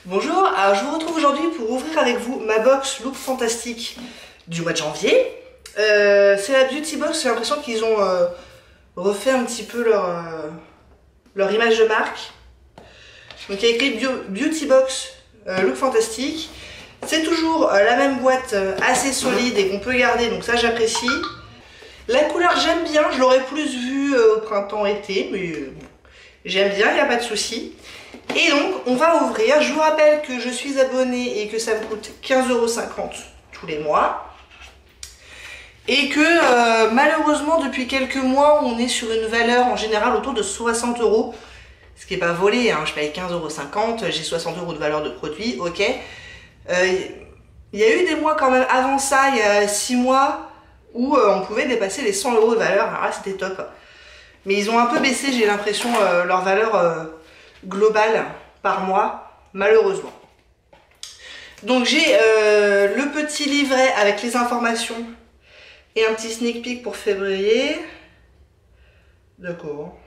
Bonjour, alors je vous retrouve aujourd'hui pour ouvrir avec vous ma box Look Fantastique du mois de janvier. C'est la Beauty Box, j'ai l'impression qu'ils ont refait un petit peu leur image de marque. Donc il y a écrit Beauty Box Look Fantastique. C'est toujours la même boîte assez solide et qu'on peut garder, donc ça j'apprécie. La couleur j'aime bien, je l'aurais plus vue au printemps-été, mais bon, j'aime bien, il n'y a pas de souci. Et donc on va ouvrir, je vous rappelle que je suis abonnée et que ça me coûte 15,50 € tous les mois. Et que malheureusement depuis quelques mois on est sur une valeur en général autour de 60 €. Ce qui n'est pas volé, hein. Je paye 15,50 €, j'ai 60 € de valeur de produit, ok. Il y a eu des mois quand même avant ça, il y a 6 mois, où on pouvait dépasser les 100 € de valeur, alors là c'était top. Mais ils ont un peu baissé, j'ai l'impression, leur valeur globale par mois, malheureusement. Donc j'ai le petit livret avec les informations et un petit sneak peek pour février. D'accord.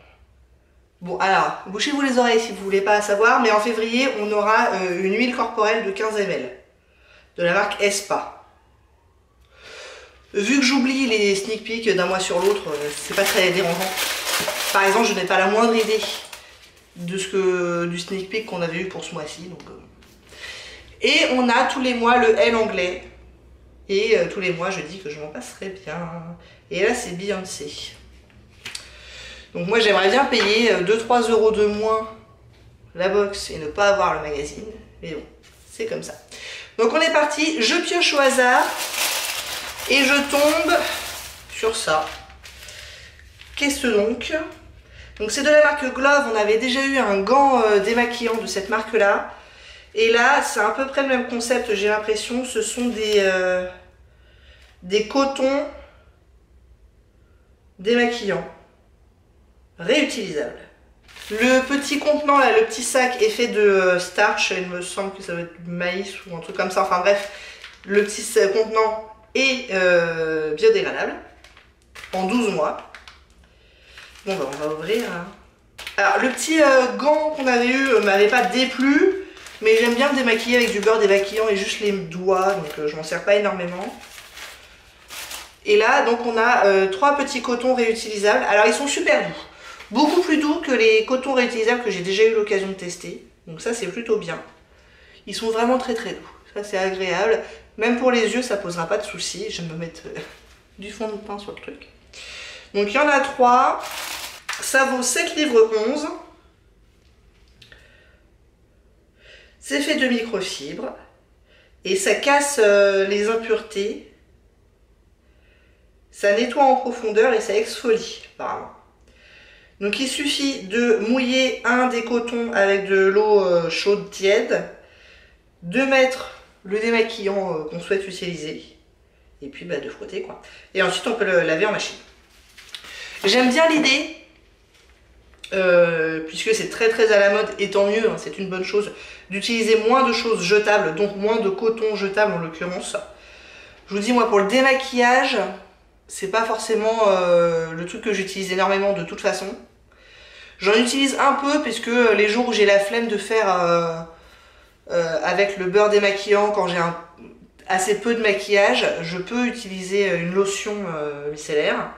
Bon alors, bouchez-vous les oreilles si vous voulez pas savoir, mais en février on aura une huile corporelle de 15 ml de la marque Espa. Vu que j'oublie les sneak peeks d'un mois sur l'autre, c'est pas très dérangeant. Par exemple, je n'ai pas la moindre idée de du sneak peek qu'on avait eu pour ce mois-ci. Et on a tous les mois le L anglais. Et tous les mois, je dis que je m'en passerai bien. Et là, c'est Beyoncé. Donc moi, j'aimerais bien payer 2-3 € de moins la box et ne pas avoir le magazine. Mais bon, c'est comme ça. Donc on est parti. Je pioche au hasard. Et je tombe sur ça. Qu'est-ce donc? Donc c'est de la marque Glove, on avait déjà eu un gant démaquillant de cette marque-là. Et là, c'est à peu près le même concept, j'ai l'impression. Ce sont des cotons démaquillants, réutilisables. Le petit contenant, là, le petit sac est fait de starch, il me semble que ça va être du maïs ou un truc comme ça. Enfin bref, le petit contenant est biodégradable, en 12 mois. Bon bah on va ouvrir. Alors le petit gant qu'on avait eu m'avait pas déplu, mais j'aime bien me démaquiller avec du beurre démaquillant et juste les doigts, donc je m'en sers pas énormément. Et là donc on a 3 petits cotons réutilisables. Alors ils sont super doux, beaucoup plus doux que les cotons réutilisables que j'ai déjà eu l'occasion de tester. Donc ça c'est plutôt bien. Ils sont vraiment très très doux, ça c'est agréable. Même pour les yeux ça posera pas de soucis. Je vais me mettre du fond de teint sur le truc. Donc il y en a 3. Ça vaut 7 livres 11. C'est fait de microfibres. Et ça casse les impuretés. Ça nettoie en profondeur et ça exfolie, apparemment. Donc il suffit de mouiller un des cotons avec de l'eau chaude tiède. De mettre le démaquillant qu'on souhaite utiliser. Et puis bah, de frotter quoi. Et ensuite on peut le laver en machine. J'aime bien l'idée. Puisque c'est très très à la mode et tant mieux, hein, c'est une bonne chose d'utiliser moins de choses jetables, donc moins de coton jetable en l'occurrence. Je vous dis moi pour le démaquillage c'est pas forcément le truc que j'utilise énormément de toute façon. J'en utilise un peu puisque les jours où j'ai la flemme de faire avec le beurre démaquillant, quand j'ai assez peu de maquillage, je peux utiliser une lotion micellaire.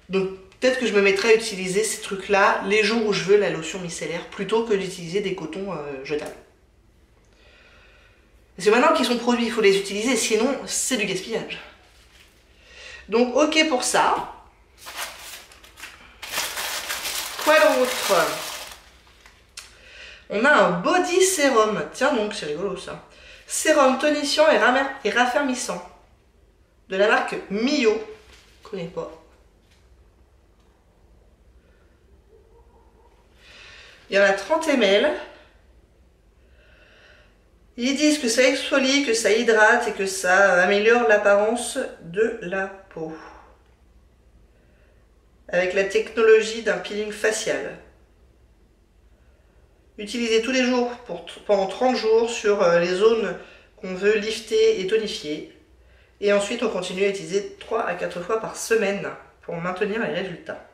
Donc peut-être que je me mettrai à utiliser ces trucs-là les jours où je veux la lotion micellaire plutôt que d'utiliser des cotons jetables. Parce que maintenant qu'ils sont produits, il faut les utiliser, sinon c'est du gaspillage. Donc ok pour ça. Quoi d'autre? On a un body sérum. Tiens donc, c'est rigolo ça. Sérum tonifiant et raffermissant. De la marque Mio. Je connais pas. Il y en a 30 ml. Ils disent que ça exfolie, que ça hydrate et que ça améliore l'apparence de la peau. Avec la technologie d'un peeling facial. Utilisé tous les jours pendant 30 jours sur les zones qu'on veut lifter et tonifier. Et ensuite on continue à utiliser 3 à 4 fois par semaine pour maintenir les résultats.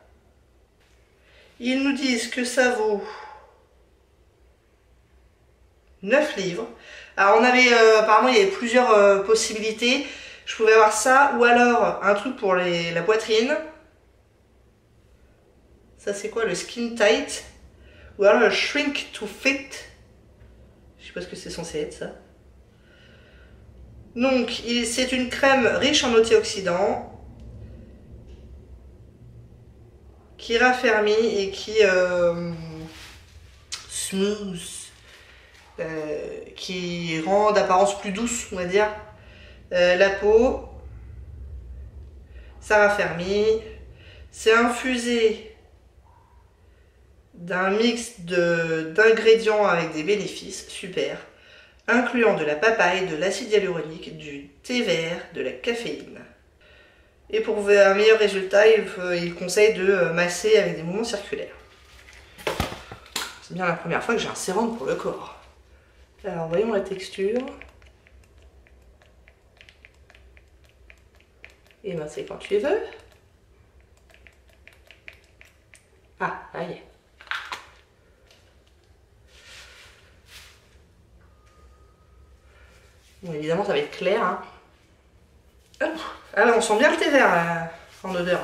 Ils nous disent que ça vaut 9 livres. Alors on avait, apparemment il y avait plusieurs possibilités. Je pouvais avoir ça, ou alors un truc pour la poitrine. Ça c'est quoi, le skin tight? Ou alors le shrink to fit. Je sais pas ce que c'est censé être ça. Donc c'est une crème riche en antioxydants qui raffermit et qui smooth, qui rend d'apparence plus douce, on va dire, la peau. Ça raffermit. C'est infusé d'un mix d'ingrédients avec des bénéfices super, incluant de la papaye, de l'acide hyaluronique, du thé vert, de la caféine. Et pour un meilleur résultat, il conseille de masser avec des mouvements circulaires. C'est bien la première fois que j'ai un sérum pour le corps. Alors voyons la texture. Et ben c'est quand tu veux. Ah, là y est. Bon, évidemment ça va être clair. Hein. Hop. Ah là, on sent bien le thé vert en odeur.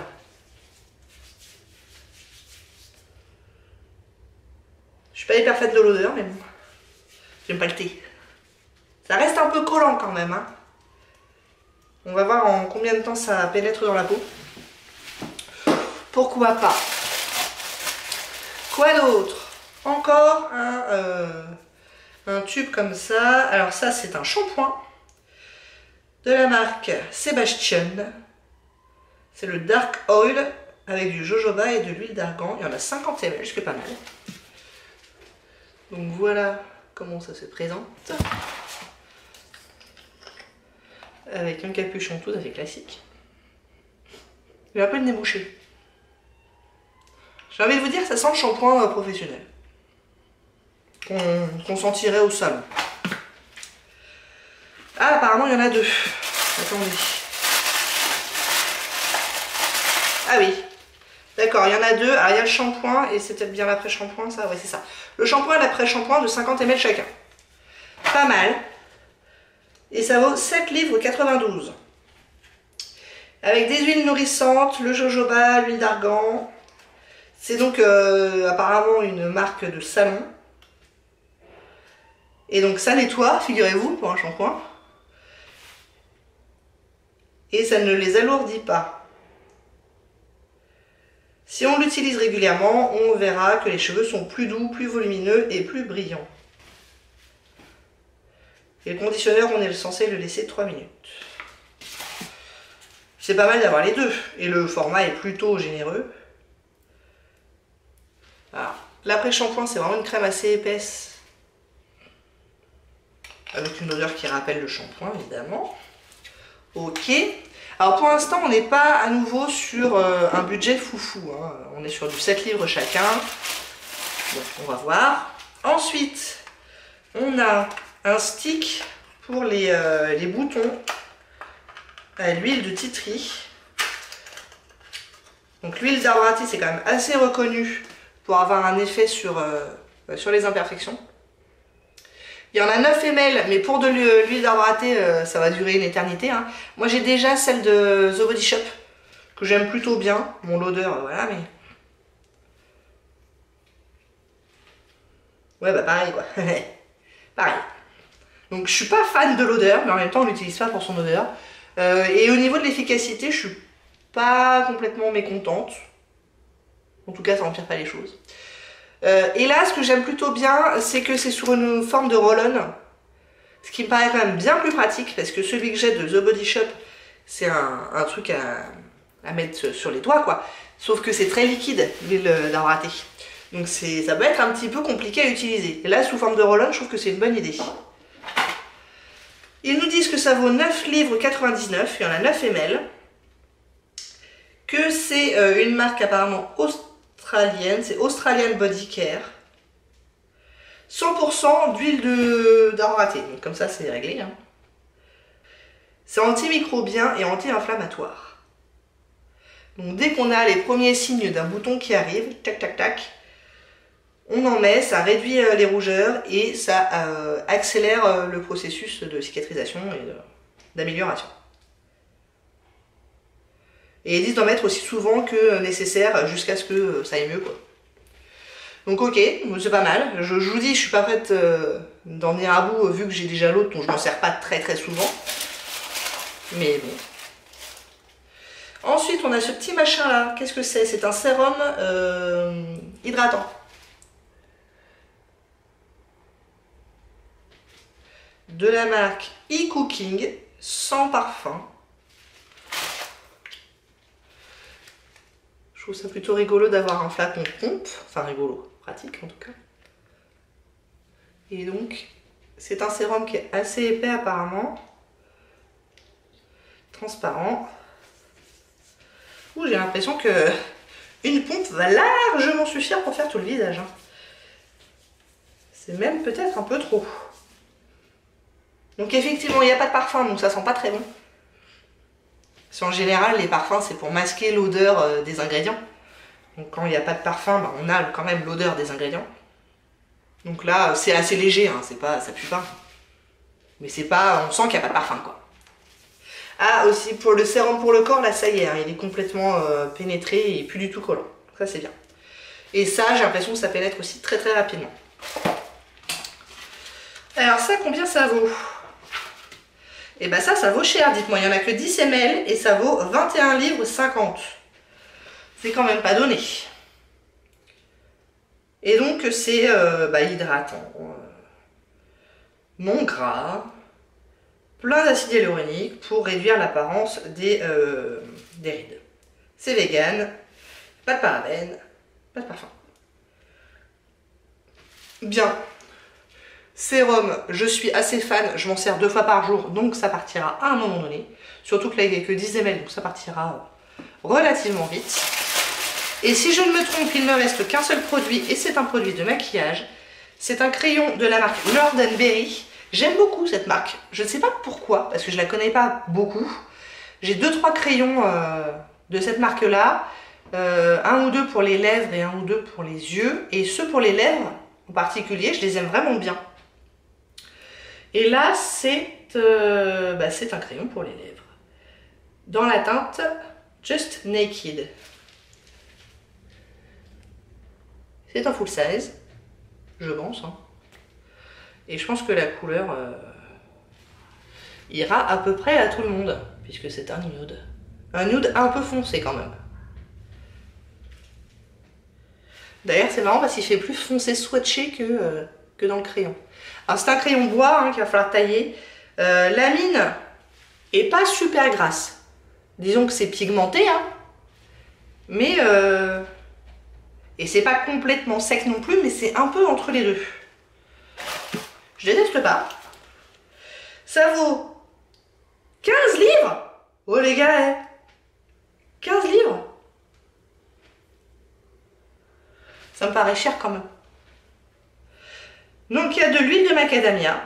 Je suis pas hyper fan de l'odeur, mais bon. J'aime pas le thé. Ça reste un peu collant quand même. Hein. On va voir en combien de temps ça pénètre dans la peau. Pourquoi pas. Quoi d'autre? Encore un tube comme ça. Alors ça, c'est un shampoing de la marque Sebastian. C'est le Dark Oil avec du jojoba et de l'huile d'argan. Il y en a 50 ml, ce qui est pas mal. Donc voilà comment ça se présente. Avec un capuchon tout à fait classique. Il a un peu le nez bouché. J'ai envie de vous dire, ça sent le shampoing professionnel. Qu'on sentirait au salon. Ah, apparemment, il y en a deux. Attendez. Ah oui. D'accord, il y en a deux. Alors, il y a le shampoing et c'était bien l'après-shampoing, ça? Ouais, c'est ça. Le shampoing et l'après-shampoing de 50 ml chacun. Pas mal. Et ça vaut 7 livres 92. Avec des huiles nourrissantes, le jojoba, l'huile d'argan. C'est donc apparemment une marque de salon. Et donc ça nettoie, figurez-vous, pour un shampoing. Et ça ne les alourdit pas. Si on l'utilise régulièrement, on verra que les cheveux sont plus doux, plus volumineux et plus brillants. Et le conditionneur, on est censé le laisser 3 minutes. C'est pas mal d'avoir les deux. Et le format est plutôt généreux. L'après-shampoing, c'est vraiment une crème assez épaisse. Avec une odeur qui rappelle le shampoing, évidemment. Ok. Alors pour l'instant, on n'est pas à nouveau sur un budget foufou. Hein. On est sur du 7 livres chacun. Donc on va voir. Ensuite, on a un stick pour les boutons à l'huile de titri. Donc l'huile d'arbre à thé, c'est quand même assez reconnu pour avoir un effet sur les imperfections. Il y en a 9 ml, mais pour de l'huile d'arbre à thé, ça va durer une éternité. Hein. Moi j'ai déjà celle de The Body Shop, que j'aime plutôt bien. Bon, l'odeur, voilà, mais... Ouais, bah pareil, quoi. Pareil. Donc je suis pas fan de l'odeur, mais en même temps on l'utilise pas pour son odeur. Et au niveau de l'efficacité, je suis pas complètement mécontente. En tout cas, ça n'empire pas les choses. Et là, ce que j'aime plutôt bien, c'est que c'est sur une forme de roll-on. Ce qui me paraît quand même bien plus pratique, parce que celui que j'ai de The Body Shop, c'est un truc à mettre sur les doigts, quoi. Sauf que c'est très liquide, l'huile d'arbre à thé. Donc ça peut être un petit peu compliqué à utiliser. Et là, sous forme de roll-on, je trouve que c'est une bonne idée. Ils nous disent que ça vaut 9 livres 99, il y en a 9 ml. Que c'est une marque apparemment australienne, c'est Australian Body Care. 100% d'huile d'arbre à thé, donc comme ça c'est réglé. Hein. C'est antimicrobien et anti-inflammatoire. Donc dès qu'on a les premiers signes d'un bouton qui arrive, tac tac tac, On en met, ça réduit les rougeurs et ça accélère le processus de cicatrisation et d'amélioration. Et ils disent d'en mettre aussi souvent que nécessaire jusqu'à ce que ça aille mieux, quoi. Donc ok, c'est pas mal. Je vous dis, je suis pas prête d'en venir à bout vu que j'ai déjà l'autre dont je m'en sers pas très souvent. Mais bon. Ensuite, on a ce petit machin là. Qu'est-ce que c'est? C'est un sérum hydratant. De la marque e-Cooking, sans parfum. Je trouve ça plutôt rigolo d'avoir un flacon pompe. Enfin rigolo, pratique en tout cas. Et donc, c'est un sérum qui est assez épais apparemment. Transparent. Ouh, j'ai l'impression que une pompe va largement suffire pour faire tout le visage. C'est même peut-être un peu trop. Donc effectivement, il n'y a pas de parfum, donc ça sent pas très bon. Parce qu'en général, les parfums, c'est pour masquer l'odeur des ingrédients. Donc quand il n'y a pas de parfum, bah, on a quand même l'odeur des ingrédients. Donc là, c'est assez léger, hein, c'est pas, ça pue pas. Mais c'est pas, on sent qu'il n'y a pas de parfum, quoi. Ah, aussi, pour le sérum pour le corps, là, ça y est, hein, il est complètement pénétré et plus du tout collant. Ça, c'est bien. Et ça, j'ai l'impression que ça pénètre aussi très rapidement. Alors ça, combien ça vaut? Et ben ça vaut cher, dites-moi. Il n'y en a que 10 ml et ça vaut 21 livres 50. C'est quand même pas donné. Et donc, c'est hydratant, non gras, plein d'acide hyaluronique pour réduire l'apparence des rides. C'est vegan, pas de parabènes, pas de parfum. Bien. Sérum, je suis assez fan, je m'en sers 2 fois par jour, donc ça partira à un moment donné. Surtout que là, il n'y a que 10 ml, donc ça partira relativement vite. Et si je ne me trompe, il ne me reste qu'un seul produit, et c'est un produit de maquillage. C'est un crayon de la marque Lord & Berry. J'aime beaucoup cette marque. Je ne sais pas pourquoi, parce que je ne la connais pas beaucoup. J'ai 2-3 crayons de cette marque-là. Un ou deux pour les lèvres et un ou deux pour les yeux. Et ceux pour les lèvres, en particulier, je les aime vraiment bien. Et là, c'est un crayon pour les lèvres. Dans la teinte Just Naked. C'est un full size, je pense. Hein. Et je pense que la couleur ira à peu près à tout le monde, puisque c'est un nude. Un nude un peu foncé quand même. D'ailleurs, c'est marrant parce qu'il fait plus foncé swatché que dans le crayon. Alors, c'est un crayon bois qu'il va falloir tailler. La mine est pas super grasse. Disons que c'est pigmenté, hein. Mais... Et c'est pas complètement sec non plus, mais c'est un peu entre les deux. Je déteste pas. Ça vaut 15 livres. Oh les gars, 15 livres. Ça me paraît cher quand même. Donc il y a de l'huile de macadamia,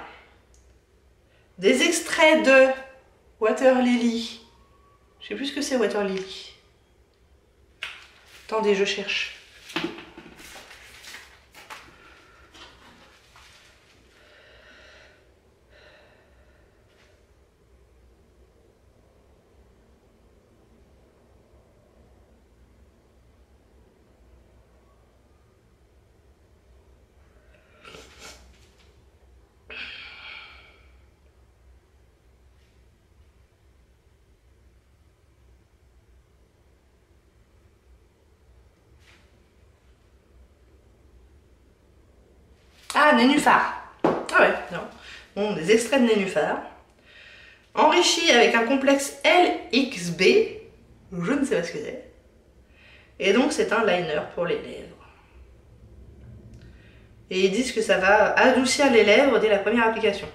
des extraits de Water Lily. Je sais plus ce que c'est Water Lily. Attendez, je cherche. Ah, nénuphar. Ah ouais, non. Bon, des extraits de nénuphar. Enrichi avec un complexe LXB. Je ne sais pas ce que c'est. Et donc, c'est un liner pour les lèvres. Et ils disent que ça va adoucir les lèvres dès la première application.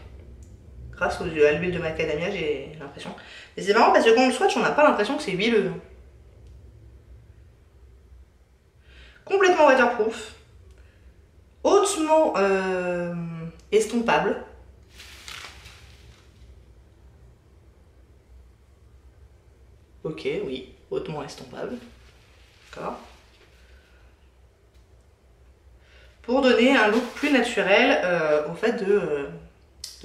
Grâce à l'huile de macadamia, j'ai l'impression. Et c'est marrant parce que quand on le swatch, on n'a pas l'impression que c'est huileux. Complètement waterproof. Hautement estompable. Ok, oui, hautement estompable. D'accord. pour donner un look plus naturel au fait de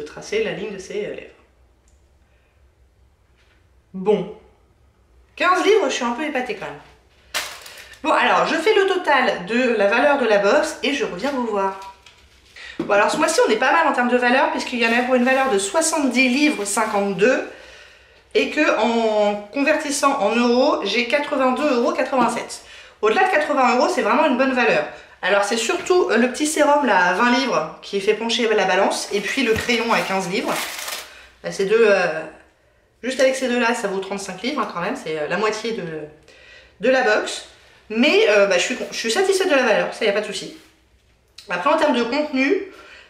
tracer la ligne de ses lèvres. Bon, 15 livres, je suis un peu épatée quand même. Bon, alors, je fais le total de la valeur de la box et je reviens vous voir. Bon, alors ce mois-ci, on est pas mal en termes de valeur, puisqu'il y en a pour une valeur de 70 livres 52 et que en convertissant en euros, j'ai 82,87 €. Au-delà de 80 €, c'est vraiment une bonne valeur. Alors, c'est surtout le petit sérum là à 20 livres qui fait pencher la balance, et puis le crayon à 15 livres. Ces deux, juste avec ces deux-là, ça vaut 35 livres hein, quand même, c'est la moitié de la box. Mais je suis satisfaite de la valeur, ça y a pas de souci. Après en termes de contenu,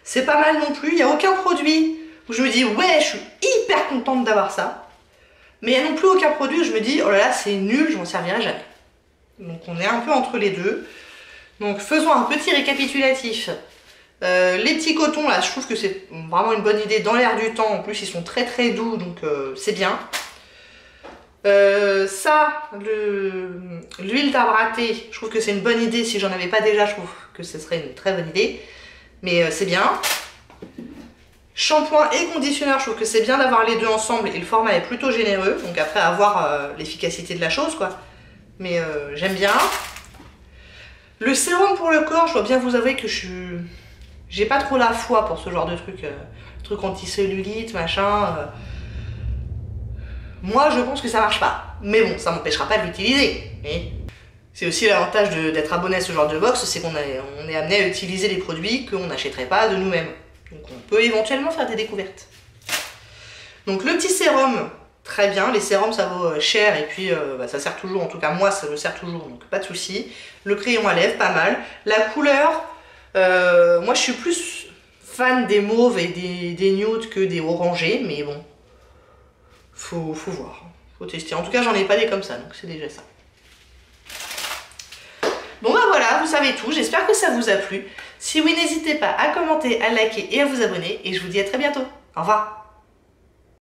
c'est pas mal non plus, il n'y a aucun produit où je me dis ouais je suis hyper contente d'avoir ça. Mais il n'y a non plus aucun produit où je me dis oh là là c'est nul, je m'en servirai jamais. Donc on est un peu entre les deux. Donc faisons un petit récapitulatif. Les petits cotons là, je trouve que c'est vraiment une bonne idée dans l'air du temps, en plus ils sont très très doux donc c'est bien. L'huile d'arbre à thé, je trouve que c'est une bonne idée. Si j'en avais pas déjà, je trouve que ce serait une très bonne idée. Mais c'est bien. Shampoing et conditionneur, je trouve que c'est bien d'avoir les deux ensemble et le format est plutôt généreux. Donc après, à voir l'efficacité de la chose, quoi. Mais j'aime bien. Le sérum pour le corps, je dois bien vous avouer que j'ai pas trop la foi pour ce genre de truc anti-cellulite, machin. Moi, je pense que ça marche pas. Mais bon, ça m'empêchera pas de l'utiliser. C'est aussi l'avantage d'être abonné à ce genre de box, c'est qu'on est amené à utiliser les produits qu'on n'achèterait pas de nous-mêmes. Donc on peut éventuellement faire des découvertes. Donc le petit sérum, très bien. Les sérums, ça vaut cher et puis ça sert toujours. En tout cas, moi, ça me sert toujours, donc pas de souci. Le crayon à lèvres, pas mal. La couleur, moi, je suis plus fan des mauves et des nudes que des orangés, mais bon. Faut voir, faut tester. En tout cas, j'en ai pas des comme ça, donc c'est déjà ça. Bon bah voilà, vous savez tout. J'espère que ça vous a plu. Si oui, n'hésitez pas à commenter, à liker et à vous abonner. Et je vous dis à très bientôt. Au revoir.